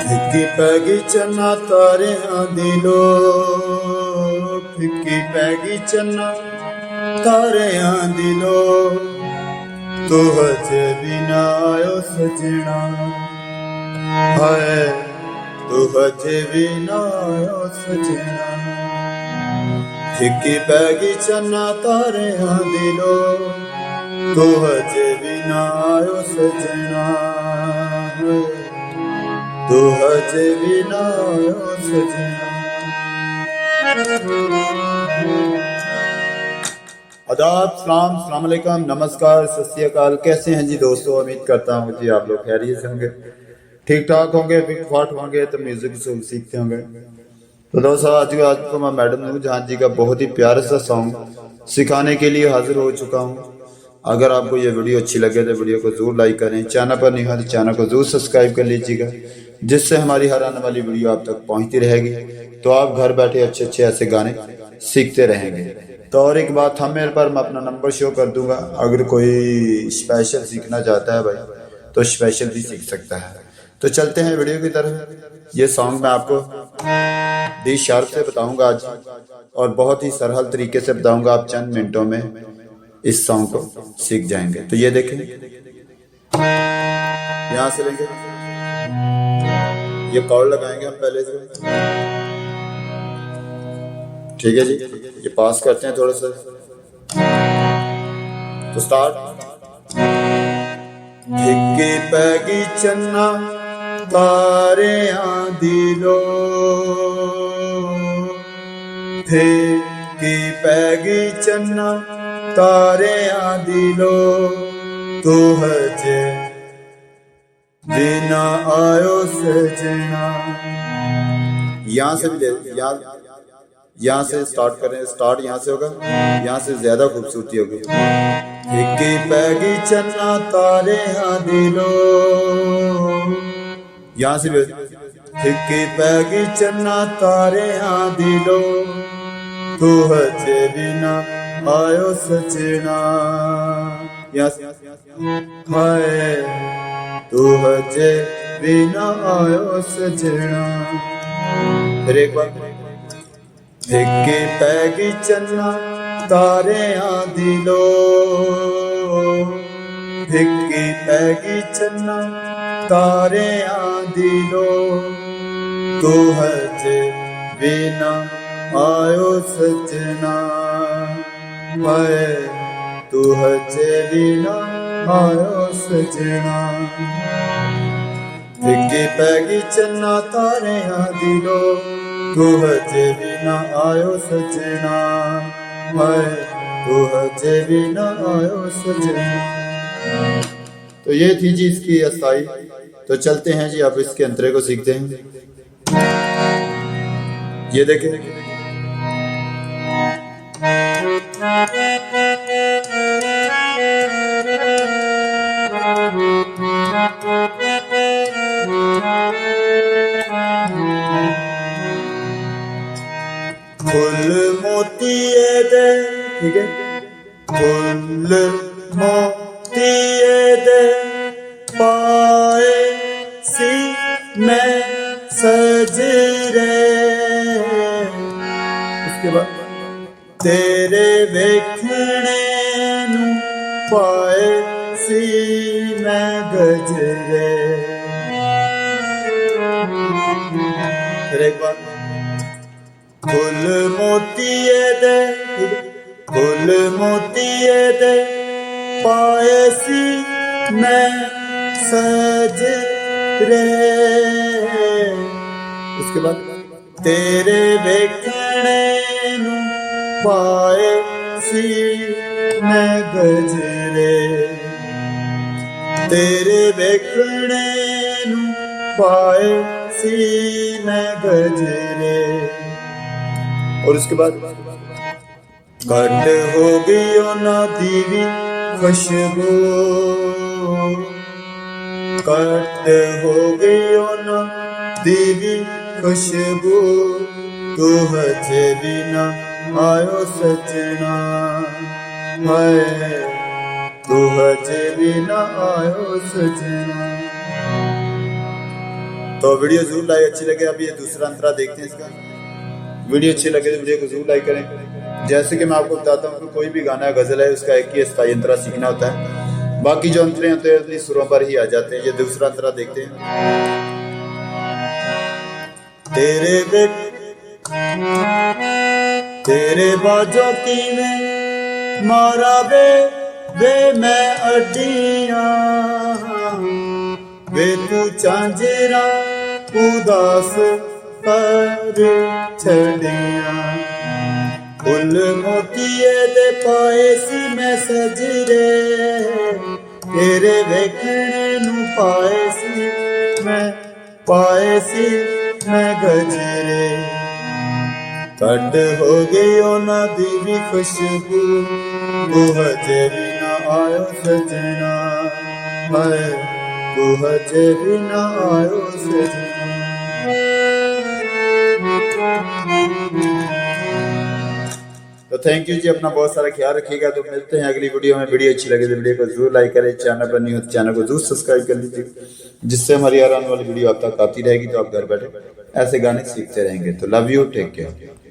FICCI पैगी चन्ना तारे दिलो, फिक्की पैगी चन्ना तारे दिलो, तो हजे बिना आयो सजना, हाय तो हजे बिना आयो सजना। फिक्की पैगी चन्ना तारे दिलो, तो हजे बिना आयो सजना, तो हजे बिना आयो सजना। आदाब, सलाम, अस्सलाम वालेकुम, नमस्कार, सत श्री अकाल। कैसे हैं जी दोस्तों? उम्मीद करता हूँ जी आप लोग खैरियत से होंगे, ठीक ठाक होंगे, फिट फाट होंगे, तो म्यूजिक सीखते होंगे। तो दोस्तों आज को मैं मैडम नूरजहान जी का बहुत ही प्यारा सा सॉन्ग सिखाने के लिए हाजिर हो चुका हूँ। अगर आपको ये वीडियो अच्छी लगे तो वीडियो को जरूर लाइक करें, चैनल पर नहीं हो तो चैनल को जरूर सब्सक्राइब कर लीजिएगा, जिससे हमारी हर आने वाली वीडियो आप तक पहुंचती रहेगी, तो आप घर बैठे अच्छे अच्छे ऐसे गाने सीखते रहेंगे। तो और एक बात, थंबनेल पर मैं अपना नंबर शो कर दूंगा, अगर कोई स्पेशल सीखना चाहता है भाई तो स्पेशल भी सीख सकता है। तो चलते हैं वीडियो की तरफ। ये सॉन्ग मैं आपको डी शार्प से बताऊंगा आज, और बहुत ही सरल तरीके से बताऊंगा, आप चंद मिनटों में इस सॉन्ग को सीख जाएंगे। तो ये देखें, यहां से लेंगे, ये कॉर्ड लगाएंगे हम पहले से, ठीक है जी। ये पास करते हैं थोड़ा सा, तो स्टार्ट। फिक्की पैगी चन्ना तारे दिलो, फिक्की पैगी चन्ना तारे दिलो, तो हजे बिना आयो सजना। यहाँ से भी यहाँ से स्टार्ट करें, स्टार्ट यहाँ से होगा, यहाँ से ज्यादा खूबसूरती होगी। फिक्की पैगी चन्ना तारे दिलो, यहाँ से भी फिक्की पैगी चन्ना तारे दिलो, तो हजे बिना आयो सजना। यहाँ से हाय तो हजे बिना आयो सजना। फिर एक बार, फिक्की पैगी चन्ना तारे दिलो, फिक्की पैगी चन्ना तारे दिलो, तो हजे बिना आयो सजना, हाय तो हजे बिना आयो सजना। फिक्की पैगी चन्ना तारे दिलो, तो हजे बिना आयो सजना, हाय तो हजे बिना आयो सजना। तो ये थी जी इसकी अस्थाई। तो चलते हैं जी, अब इसके अंतरे को सीखते हैं। ये देखें, फुल मोतिये दे, ठीक है, फुल मोतिये दे पाए सी मैं सज रे। उसके बाद तेरे वेखने नू पाए सी मैं गजरे। फिर एक बार, फुल मोतिये दे, फुल मोतिये दे पाए सी मैं सज रे। उसके बाद तेरे वेखने नू पाए सी मैं गजरे, तेरे वेखने नू पाए सी मैं गजरे। और उसके बाद, घट हो गई ना दीवी खुशबू, घट हो गई ना दीवी खुशबू, तू हजे बिना आयो सजना, हाय तू हजे बिना आयो सजना। तो वीडियो जरूर लाइक, अच्छी लगे अब ये दूसरा अंतरा देखते हैं इसका। वीडियो अच्छी लगे तो वीडियो को जरूर लाइक करें। जैसे कि मैं आपको बताता हूँ कि कोई भी गाना गजल है उसका एक ही स्थाई अंतरा सीखना होता है, बाकी जो अंतरे होते हैं अपनी सुरों पर ही आ जाते हैं। ये दूसरा अंतरा देखते हैं। तेरे बाजों की में मारा वे मैं अड्डियां, वे तू झांझरा उदास कर छड़िया, फुल मोतिये दे पाए सी मैं सजरे, तेरे वेखने नू पाए सी मैं गजरे, कट हो गई ओना दी भी खुशबू, तू हजे भी ना आयो सजना, हाय तू हजे भी ना आयो सजना। तो थैंक यू जी, अपना बहुत सारा ख्याल रखिएगा। तो मिलते हैं अगली वीडियो में। वीडियो अच्छी लगे तो वीडियो को जरूर लाइक करें, चैनल पर नहीं हो तो चैनल को जरूर सब्सक्राइब कर लीजिए, जिससे हमारी आने वाली वीडियो आप तक आती रहेगी, तो आप घर बैठे ऐसे गाने सीखते रहेंगे। तो लव यू, टेक केयर।